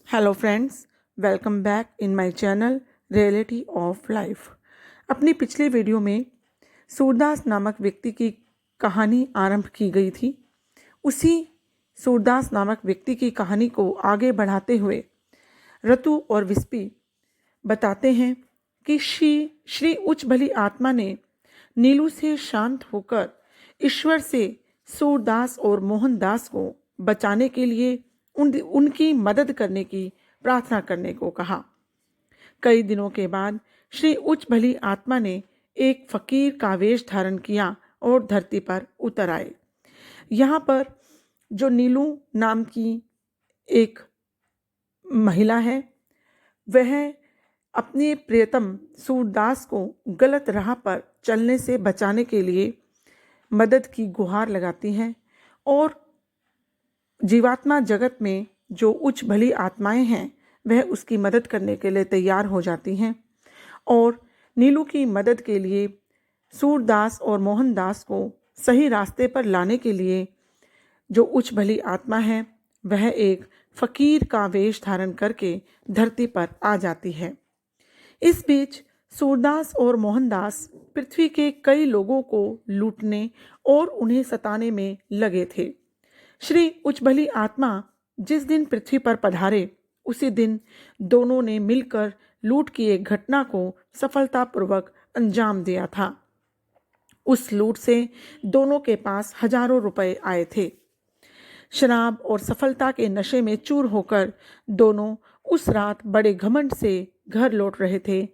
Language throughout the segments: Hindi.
Hello friends, welcome back in my channel reality of life. अपनी पिछली वीडियो में सूरदास नामक व्यक्ति की कहानी आरंभ की गई थी। उसी सूरदास नामक व्यक्ति की कहानी को आगे बढ़ाते हुए रतु और विस्पी बताते हैं कि श्री उच्च भली आत्मा ने नीलू से शांत होकर ईश्वर से सूरदास और मोहनदास को बचाने के लिए उनकी मदद करने की प्रार्थना करने को कहा। कई दिनों के बाद श्री उच्च भली आत्मा ने एक फकीर का वेश धारण किया और धरती पर उतर आए। यहाँ पर जो नीलू नाम की एक महिला है, वह अपने प्रियतम सूरदास को गलत राह पर चलने से बचाने के लिए मदद की गुहार लगाती हैं और जीवात्मा जगत में जो उच्च भली आत्माएं हैं वह उसकी मदद करने के लिए तैयार हो जाती हैं और नीलू की मदद के लिए सूरदास और मोहनदास को सही रास्ते पर लाने के लिए जो उच्च भली आत्मा है वह एक फकीर का वेश धारण करके धरती पर आ जाती है। इस बीच सूरदास और मोहनदास पृथ्वी के कई लोगों को लूटने और उन्हें सताने में लगे थे। श्री उच्च भली आत्मा जिस दिन पृथ्वी पर पधारे उसी दिन दोनों ने मिलकर लूट की एक घटना को सफलतापूर्वक अंजाम दिया था। उस लूट से दोनों के पास हजारों रुपए आए थे। शराब और सफलता के नशे में चूर होकर दोनों उस रात बड़े घमंड से घर लौट रहे थे।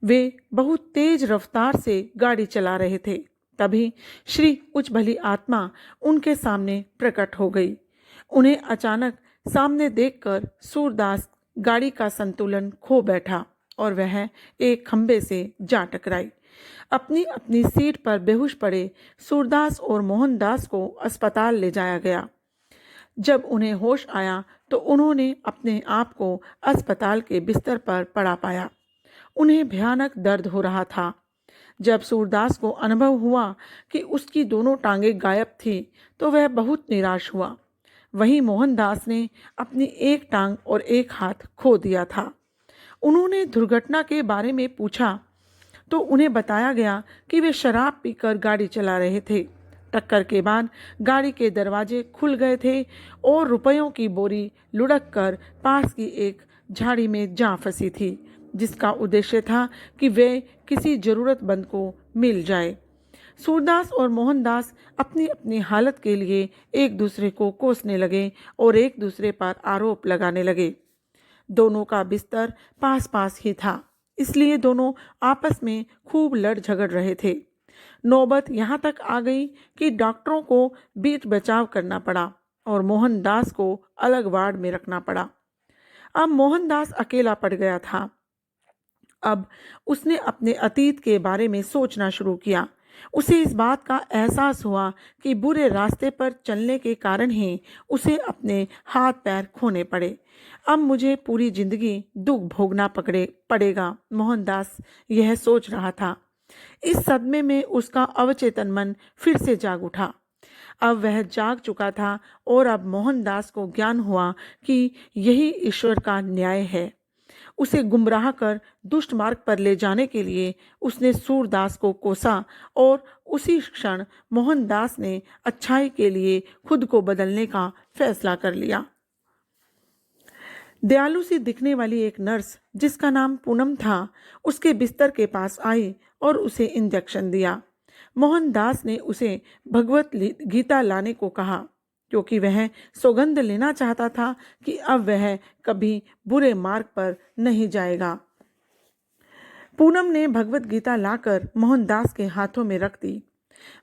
वे बहुत तेज रफ्तार से गाड़ी चला रहे थे। तभी श्री उच्च भली आत्मा उनके सामने प्रकट हो गई। उन्हें अचानक सामने देखकर सूरदास गाड़ी का संतुलन खो बैठा और वह एक खंबे से जा टकराई। अपनी अपनी सीट पर बेहोश पड़े सूरदास और मोहनदास को अस्पताल ले जाया गया। जब उन्हें होश आया तो उन्होंने अपने आप को अस्पताल के बिस्तर पर पड़ा पाया। उन्हें भयानक दर्द हो रहा था। जब सूरदास को अनुभव हुआ कि उसकी दोनों टांगें गायब थी तो वह बहुत निराश हुआ। वहीं मोहनदास ने अपनी एक टांग और एक हाथ खो दिया था। उन्होंने दुर्घटना के बारे में पूछा तो उन्हें बताया गया कि वे शराब पीकर गाड़ी चला रहे थे। टक्कर के बाद गाड़ी के दरवाजे खुल गए थे और रुपयों की बोरी लुढ़क कर पास की एक झाड़ी में जा फंसी थी, जिसका उद्देश्य था कि वे किसी जरूरतमंद को मिल जाए। सूरदास और मोहनदास अपनी अपनी हालत के लिए एक दूसरे को कोसने लगे और एक दूसरे पर आरोप लगाने लगे। दोनों का बिस्तर पास पास ही था, इसलिए दोनों आपस में खूब लड़ झगड़ रहे थे। नौबत यहाँ तक आ गई कि डॉक्टरों को बीच बचाव करना पड़ा और मोहनदास को अलग वार्ड में रखना पड़ा। अब मोहनदास अकेला पड़ गया था। अब उसने अपने अतीत के बारे में सोचना शुरू किया। उसे इस बात का एहसास हुआ कि बुरे रास्ते पर चलने के कारण ही उसे अपने हाथ पैर खोने पड़े। अब मुझे पूरी जिंदगी दुख भोगना पड़ेगा, मोहनदास यह सोच रहा था। इस सदमे में उसका अवचेतन मन फिर से जाग उठा। अब वह जाग चुका था और अब मोहनदास को ज्ञान हुआ कि यही ईश्वर का न्याय है। उसे गुमराह कर दुष्ट मार्ग पर ले जाने के लिए उसने सूरदास को कोसा और उसी क्षण मोहनदास ने अच्छाई के लिए खुद को बदलने का फैसला कर लिया। दयालु सी दिखने वाली एक नर्स जिसका नाम पूनम था, उसके बिस्तर के पास आई और उसे इंजेक्शन दिया। मोहनदास ने उसे भगवत गीता लाने को कहा क्योंकि वह सौगंध लेना चाहता था कि अब वह कभी बुरे मार्ग पर नहीं जाएगा। पूनम ने भगवत गीता लाकर मोहनदास के हाथों में रख दी।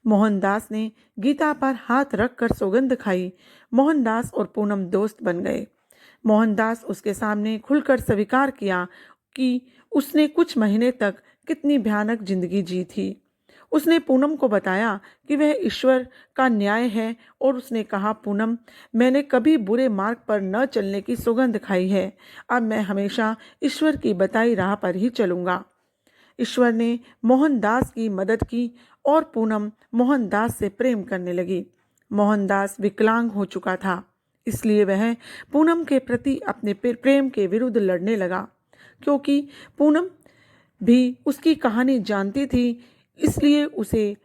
मोहनदास ने गीता पर हाथ रखकर सौगंध खाई। मोहनदास और पूनम दोस्त बन गए। मोहनदास उसके सामने खुलकर स्वीकार किया कि उसने कुछ महीने तक कितनी भयानक जिंदगी जी थी। उसने पूनम को बताया कि वह ईश्वर का न्याय है और उसने कहा, पूनम, मैंने कभी बुरे मार्ग पर न चलने की सौगंध खाई है। अब मैं हमेशा ईश्वर की बताई राह पर ही चलूँगा। ईश्वर ने मोहनदास की मदद की और पूनम मोहनदास से प्रेम करने लगी। मोहनदास विकलांग हो चुका था, इसलिए वह पूनम के प्रति अपने प्रेम के विरुद्ध लड़ने लगा। क्योंकि पूनम भी उसकी कहानी जानती थी, इसलिए उसे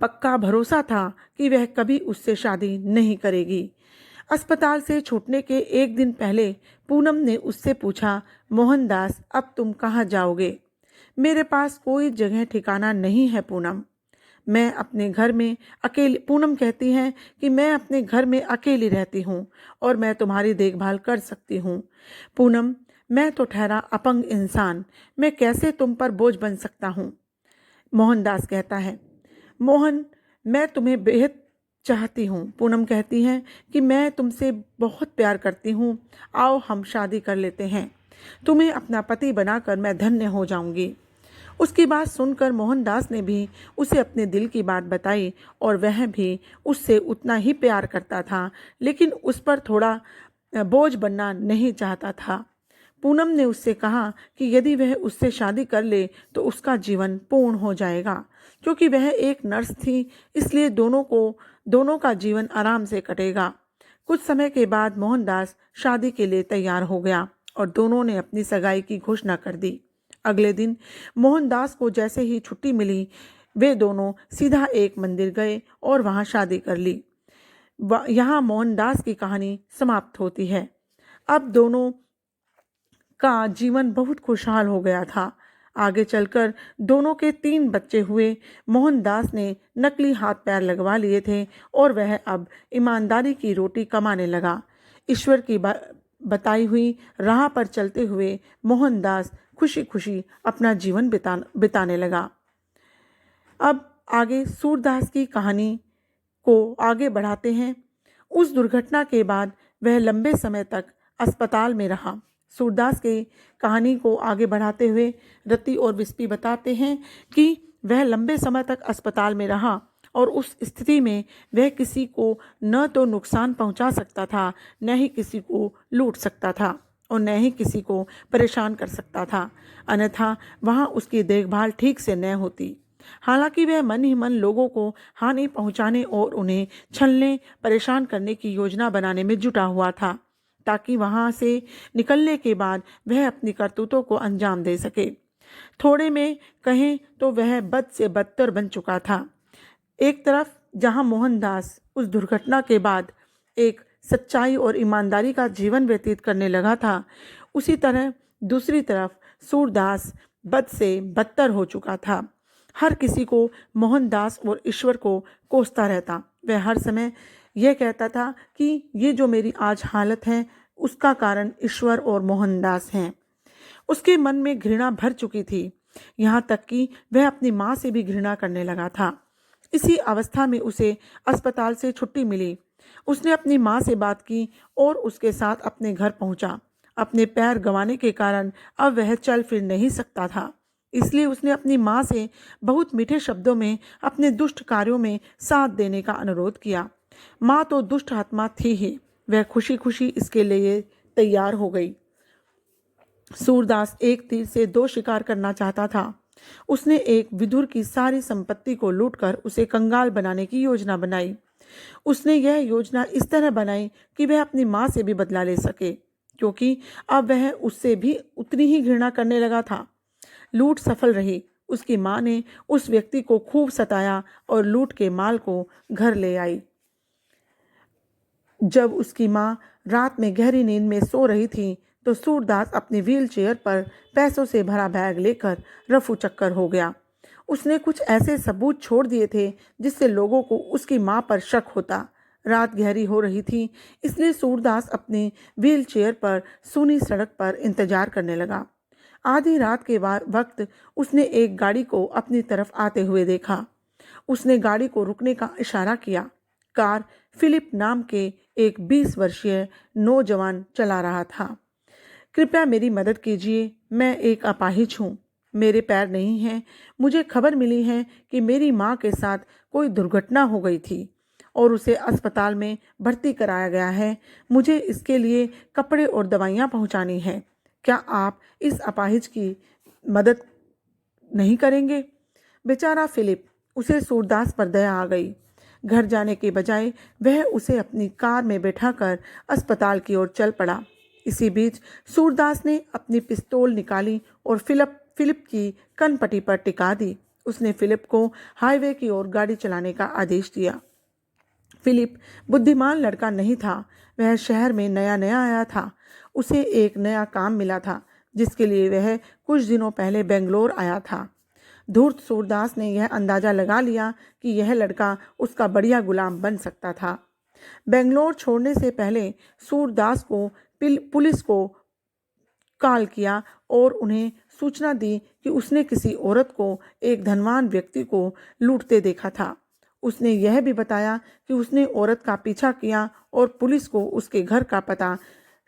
पक्का भरोसा था कि वह कभी उससे शादी नहीं करेगी। अस्पताल से छूटने के एक दिन पहले पूनम ने उससे पूछा, मोहनदास अब तुम कहाँ जाओगे? मेरे पास कोई जगह ठिकाना नहीं है पूनम। मैं अपने घर में अकेली पूनम कहती हैं कि मैं अपने घर में अकेली रहती हूँ और मैं तुम्हारी देखभाल कर सकती हूँ। पूनम, मैं तो ठहरा अपंग इंसान, मैं कैसे तुम पर बोझ बन सकता हूँ? मोहनदास कहता है, मोहन, मैं तुम्हें बेहद चाहती हूँ। पूनम कहती हैं कि मैं तुमसे बहुत प्यार करती हूँ, आओ हम शादी कर लेते हैं। तुम्हें अपना पति बनाकर मैं धन्य हो जाऊंगी। उसकी बात सुनकर मोहनदास ने भी उसे अपने दिल की बात बताई और वह भी उससे उतना ही प्यार करता था, लेकिन उस पर थोड़ा बोझ बनना नहीं चाहता था। पूनम ने उससे कहा कि यदि वह उससे शादी कर ले तो उसका जीवन पूर्ण हो जाएगा। क्योंकि वह एक नर्स थी, इसलिए दोनों का जीवन आराम से कटेगा। कुछ समय के बाद मोहनदास शादी के लिए तैयार हो गया और दोनों ने अपनी सगाई की घोषणा कर दी। अगले दिन मोहनदास को जैसे ही छुट्टी मिली, वे दोनों सीधा एक मंदिर गए और वहां शादी कर ली। यहाँ मोहनदास की कहानी समाप्त होती है। अब दोनों का जीवन बहुत खुशहाल हो गया था। आगे चलकर दोनों के 3 बच्चे हुए। मोहनदास ने नकली हाथ पैर लगवा लिए थे और वह अब ईमानदारी की रोटी कमाने लगा। ईश्वर की बताई हुई राह पर चलते हुए मोहनदास खुशी खुशी अपना जीवन बिताने लगा। अब आगे सूरदास की कहानी को आगे बढ़ाते हैं। उस दुर्घटना के बाद वह लंबे समय तक अस्पताल में रहा। सूरदास की कहानी को आगे बढ़ाते हुए रति और विस्पी बताते हैं कि वह लंबे समय तक अस्पताल में रहा और उस स्थिति में वह किसी को न तो नुकसान पहुंचा सकता था, न ही किसी को लूट सकता था और न ही किसी को परेशान कर सकता था, अन्यथा वहां उसकी देखभाल ठीक से न होती। हालांकि वह मन ही मन लोगों को हानि पहुंचाने और उन्हें छलने परेशान करने की योजना बनाने में जुटा हुआ था, ताकि वहां से निकलने के बाद वह अपनी करतूतों को अंजाम दे सके। थोड़े में कहें तो वह बद से बदतर बन चुका था। एक तरफ जहां मोहनदास उस दुर्घटना के बाद एक सच्चाई और ईमानदारी का जीवन व्यतीत करने लगा था, उसी तरह दूसरी तरफ सूरदास बद से बदतर हो चुका था। हर किसी को मोहनदास और ईश्वर को कोसता रहता। वह हर समय यह कहता था कि ये जो मेरी आज हालत है उसका कारण ईश्वर और मोहनदास हैं। उसके मन में घृणा भर चुकी थी, यहाँ तक कि वह अपनी माँ से भी घृणा करने लगा था। इसी अवस्था में उसे अस्पताल से छुट्टी मिली। उसने अपनी माँ से बात की और उसके साथ अपने घर पहुंचा। अपने पैर गंवाने के कारण अब वह चल फिर नहीं सकता था, इसलिए उसने अपनी माँ से बहुत मीठे शब्दों में अपने दुष्ट कार्यों में साथ देने का अनुरोध किया। माँ तो दुष्ट आत्मा थी ही, वह खुशी खुशी इसके लिए तैयार हो गई। सूरदास एक तीर से 2 शिकार करना चाहता था। उसने एक विधुर की सारी संपत्ति को लूटकर उसे कंगाल बनाने की योजना बनाई। उसने यह योजना इस तरह बनाई कि वह अपनी माँ से भी बदला ले सके, क्योंकि अब वह उससे भी उतनी ही घृणा करने लगा था। लूट सफल रही। उसकी माँ ने उस व्यक्ति को खूब सताया और लूट के माल को घर ले आई। जब उसकी माँ रात में गहरी नींद में सो रही थी तो सूरदास अपनी व्हीलचेयर पर पैसों से भरा बैग लेकर रफू चक्कर हो गया। उसने कुछ ऐसे सबूत छोड़ दिए थे जिससे लोगों को उसकी माँ पर शक होता। रात गहरी हो रही थी, इसलिए सूरदास अपनी व्हीलचेयर पर सूनी सड़क पर इंतजार करने लगा। आधी रात के वक्त उसने एक गाड़ी को अपनी तरफ आते हुए देखा। उसने गाड़ी को रुकने का इशारा किया। कार फिलिप नाम के एक 20 वर्षीय नौजवान चला रहा था। कृपया मेरी मदद कीजिए, मैं एक अपाहिज हूँ, मेरे पैर नहीं हैं। मुझे खबर मिली है कि मेरी माँ के साथ कोई दुर्घटना हो गई थी और उसे अस्पताल में भर्ती कराया गया है। मुझे इसके लिए कपड़े और दवाइयाँ पहुँचानी है। क्या आप इस अपाहिज की मदद नहीं करेंगे? बेचारा फिलिप, उसे सूरदास पर दया आ गई। घर जाने के बजाय वह उसे अपनी कार में बैठाकर अस्पताल की ओर चल पड़ा। इसी बीच सूरदास ने अपनी पिस्तौल निकाली और फिलिप की कनपट्टी पर टिका दी। उसने फिलिप को हाईवे की ओर गाड़ी चलाने का आदेश दिया। फिलिप बुद्धिमान लड़का नहीं था। वह शहर में नया नया आया था। उसे एक नया काम मिला था जिसके लिए वह कुछ दिनों पहले बेंगलोर आया था। धूर्त सूरदास ने यह अंदाजा लगा लिया कि यह लड़का उसका बढ़िया गुलाम बन सकता था। बेंगलोर छोड़ने से पहले सूरदास को पुलिस को कॉल किया और उन्हें सूचना दी कि उसने किसी औरत को एक धनवान व्यक्ति को लूटते देखा था। उसने यह भी बताया कि उसने औरत का पीछा किया और पुलिस को उसके घर का पता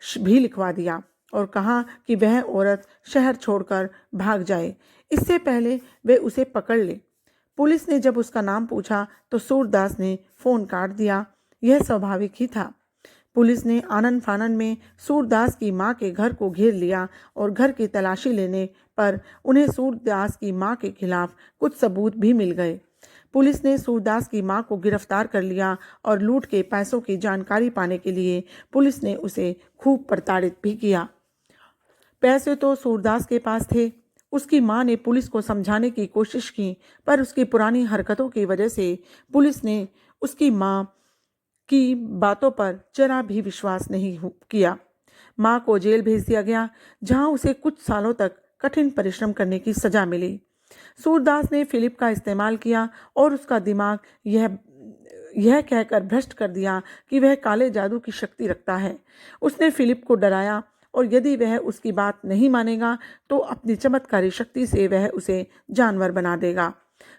भी लिखवा दिया और कहा कि वह औरत शहर छोड़कर भाग जाए इससे पहले वे उसे पकड़ ले। पुलिस ने जब उसका नाम पूछा तो सूरदास ने फ़ोन काट दिया। यह स्वाभाविक ही था। पुलिस ने आनन फानन में सूरदास की मां के घर को घेर लिया और घर की तलाशी लेने पर उन्हें सूरदास की मां के खिलाफ कुछ सबूत भी मिल गए। पुलिस ने सूरदास की मां को गिरफ्तार कर लिया और लूट के पैसों की जानकारी पाने के लिए पुलिस ने उसे खूब प्रताड़ित भी किया। पैसे तो सूरदास के पास थे। उसकी मां ने पुलिस को समझाने की कोशिश की पर उसकी पुरानी हरकतों की वजह से पुलिस ने उसकी मां की बातों पर जरा भी विश्वास नहीं किया। मां को जेल भेज दिया गया जहां उसे कुछ सालों तक कठिन परिश्रम करने की सजा मिली। सूरदास ने फिलिप का इस्तेमाल किया और उसका दिमाग यह कहकर भ्रष्ट कर दिया कि वह काले जादू की शक्ति रखता है। उसने फिलिप को डराया और यदि वह उसकी बात नहीं मानेगा तो अपनी चमत्कारी शक्ति से वह उसे जानवर बना देगा।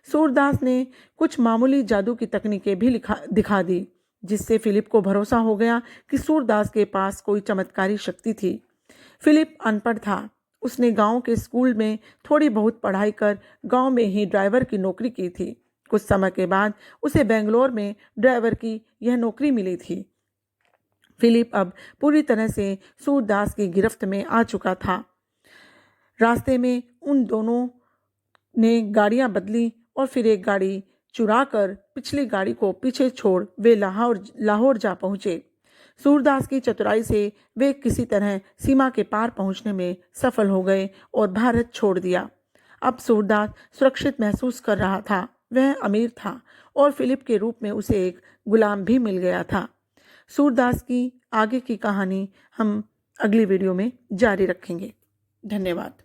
सूरदास ने कुछ मामूली जादू की तकनीकें भी दिखा दी जिससे फिलिप को भरोसा हो गया कि सूरदास के पास कोई चमत्कारी शक्ति थी। फिलिप अनपढ़ था। उसने गांव के स्कूल में थोड़ी बहुत पढ़ाई कर गांव में ही ड्राइवर की नौकरी की थी। कुछ समय के बाद उसे बेंगलोर में ड्राइवर की यह नौकरी मिली थी। फिलिप अब पूरी तरह से सूरदास की गिरफ्त में आ चुका था। रास्ते में उन दोनों ने गाड़ियां बदली और फिर एक गाड़ी चुराकर पिछली गाड़ी को पीछे छोड़ वे लाहौर जा पहुंचे। सूरदास की चतुराई से वे किसी तरह सीमा के पार पहुंचने में सफल हो गए और भारत छोड़ दिया। अब सूरदास सुरक्षित महसूस कर रहा था। वह अमीर था और फिलिप के रूप में उसे एक गुलाम भी मिल गया था। सूरदास की आगे की कहानी हम अगली वीडियो में जारी रखेंगे। धन्यवाद।